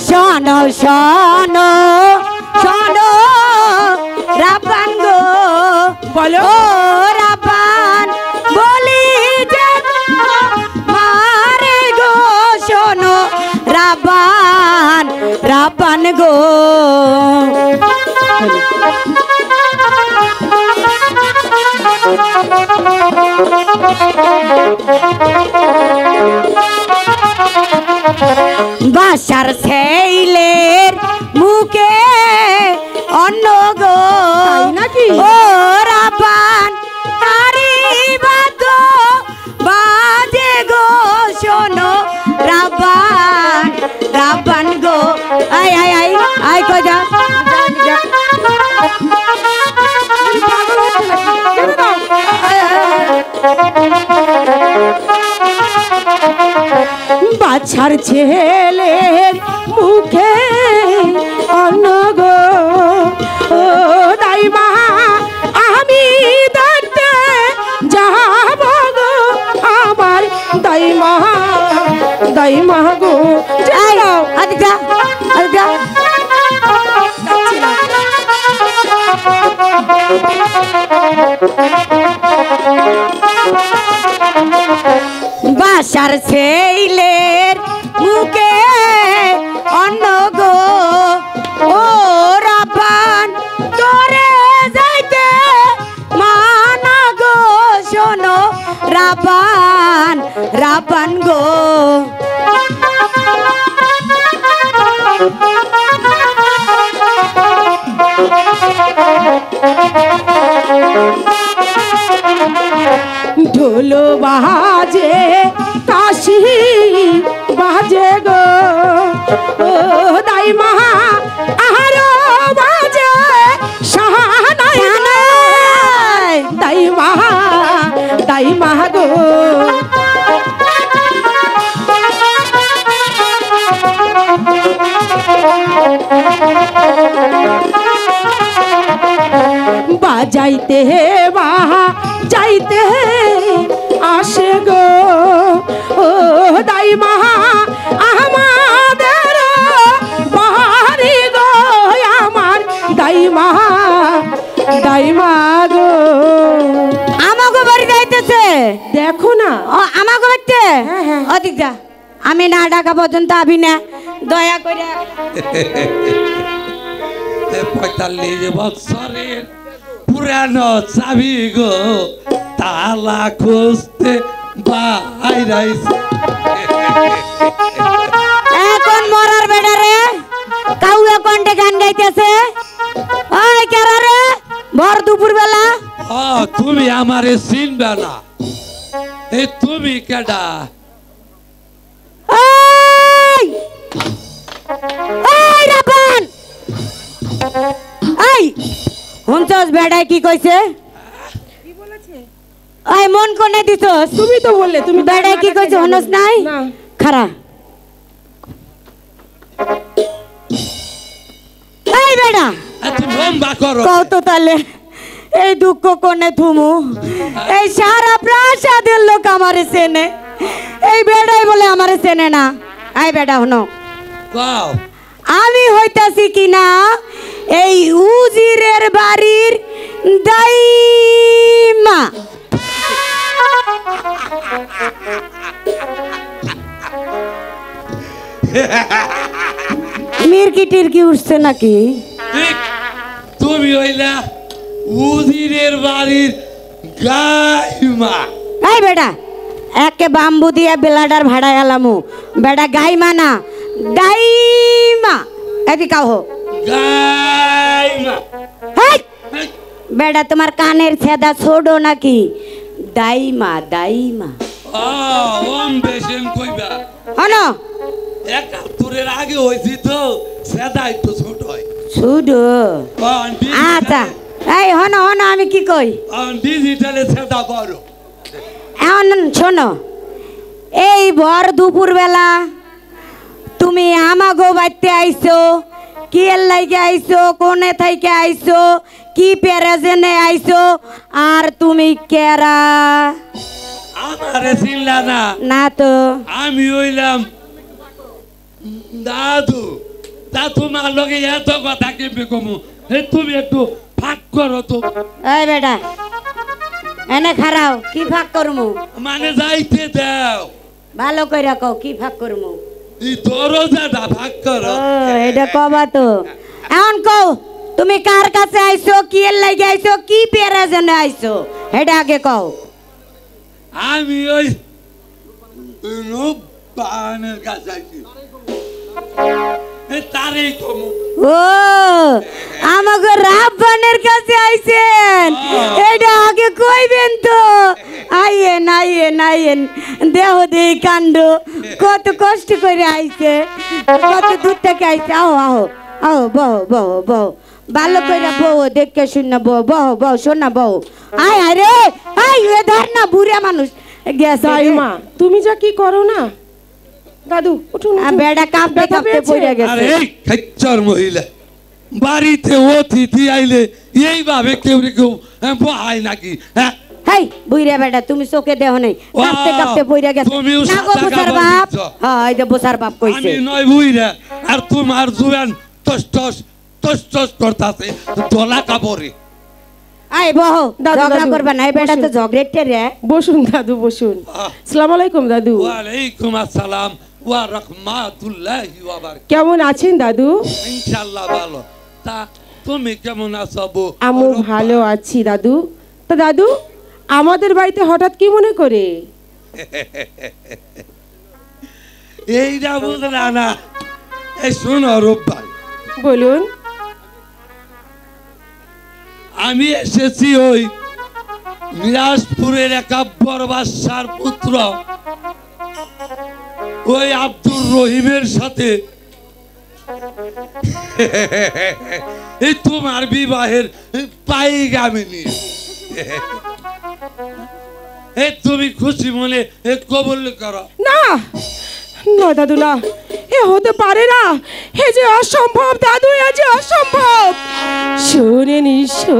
শোনো শোনো শোনো রাব্বান গো বলো ও রাব্বান বলি যে মারে গো শোনো রাব্বান রাব্বান গো বাসার ছেলের মুখে অন্ন গো নাকি ও রাব্বান তারি বাদ বাজে গো শোনো রাব্বান রাব্বান গো আই আই আই আই কই যা বাছার ছেলের মুখে অন্ন গো ও দাইমা আমি দেখতে যাব গো আমার দাইমা দাইমা গো যাও আদিকা আদিকা বাসার ছেলের মুখে অন্ন গো ও রাব্বান তোরে যাইতে মানা গো শোনো রাব্বান রাব্বান গো ঢোল বাজে কাশি বাজে গো ও দাইমা আহারো বাজে শাহানাই দাইমা দাইমা গো বাজাইতে বা যাইতে আসে গো ও দাইমা আমাদের বাড়ি গো আমার দাইমা দাইমা গো আমাকে বাড়ি যাইতেছে দেখো না ও আমাকে বাড়িতে হ্যাঁ, হ্যাঁ। ওদিক যা আমি না ডাকা পর্যন্ত আবি না দয়া করে ৪৫ বছরের পুরানো চাবি গো তালা খুঁজতে বাইরাইছে এখন মরার বেড়া রে কাউয়া কণ্ঠে গান গাইতেছে ওই কেরা রে ভর দুপুর বেলা তুমি আমারে চিনবে না এই তুমি কেডা এই এই রাব্বান এই হুনছস বেড়ায় কি কইছে কি বলেছে ওই মন কোনে দিছস তুমি তো বললে তুমি বেড়ায় কি কইছে হনস নাই না খারা এই বেড়া তুমি লম্বা করো কও তো তাহলে এই দুঃখ কোনে থুমু এই সারা প্রাসাদের লোক আমারে চেনে এই বেড়াই বলে আমারে চেনে না এই বেড়া হনো কও আমি হইতাছি কিনা এই উজিরের বাড়ির দাইমা মির্কি টিরকি উঠছে নাকি ঠিক তুমি হইলা উজিরের বাড়ির গাইমা এই বেটা একে বাম্বু দিয়ে বেলাডার ভাড়া এলামু বেটা গাইমা না দাইমা এদিকে কাও গাইমা হেই বেটা তোমার কানের ছেদা ছোড়ো নাকি দাইমা দাইমা ওম বেশেন কইবা হনো ৭১-এর আগে হইছি তো সেটা একটু ছোট হয় ছুডো আচ্ছা এই হনো হনো আমি কি কই ডিজিটালে সেটা করো এখন শোনো এই ভর দুপুর বেলা তুমি আমাগো বাড়িতে আইছো কি এর লাইগে আইছো কোনে থাইকে আইছো কি প্যারাজেনে আইছো আর তুমি কেরা আমারে চিনলা না না তো আমি হইলাম দাদু তা তোমার লগে এত কথা কেমনে কমু তুমি একটু ফাঁক করো তো এই বেটা এনে খারাও কি ফাঁক করমু মানে যাইতে দাও ভালো কইরা কও কি ফাঁক করমু এই দরজাটা ফাঁক করো ও এটা কবা তো এখন কও তুমি কার কাছে আইছো কি এর লাগি আইছো কি পেরা জন্য আইছো এটা আগে কও আমি ওই রূপবানের কাছে আইছি তারই কমু ও আমাকে রাব্বানের কাছে আইছেন এটা আগে কইবেন তো আইয়েন আইয়েন আইয়েন দেহ দেই কাণ্ড কত কষ্ট করে আইছে কত দূর থেকে আইছে আও আও আও বহ বহ বহ ভালো করে বউ দেখে শুনে বউ বহ বহ শোনা বউ আয় আরে আয় এ ধর না বুড়া মানুষ গেছে দাইমা তুমি যা কি করো না দাদু উঠুন উঠুন। বেড়া কাঁপতে ব্যথা কাঁপতে পেয়েছে? পড়ে গেছে আরে এই খাচ্চর মহিলা বাড়িতে অতিথি আইলে এইভাবে কেউ রে কেউ বহায় নাকি হ্যাঁ হেই বুইরা বেটা তুমি চোখে দেহ নাই কাঁপতে কাঁপতে পড়ে গেছে তুমিও না গো সাদা বুসার কাপড় বাপ দিচ্ছ। হ্যাঁ এই যে বুসার বাপ কইছে আমি নয় বুইরা আর তোমার জুয়ান টস টস টস টস করতাছে দোলা কাপড়ে আই বহ দাদু, ঝগড়া দাদু, করবা না এই বেটা তো বসুন। ঝগড়েটে রে বসুন দাদু বসুন আহ। আসসালামু আলাইকুম দাদু ওয়ালাইকুম আসসালাম ওয়া রাহমাতুল্লাহি ওয়া বারাকাতুহু কেমন আছেন দাদু ইনশাআল্লাহ ভালো তা তুমি কেমন আছো বউ আমি ভালো আছি দাদু তা দাদু আমাদের বাড়িতে হঠাৎ কি মনে করে এইটা বুঝলা না এই শোনো রূপবান বলুন আমি এসেছি ওই মিরাজপুরের একা বড় বাদশার পুত্র ওই আব্দুর রহিমের সাথে এই তোমার বিবাহের পাইগামী নিয়ে এই তুমি খুশি মনে কবুল করো না না দাদু না এ হতে পারে না এ যে অসম্ভব দাদু এ যে অসম্ভব শুনে নিশো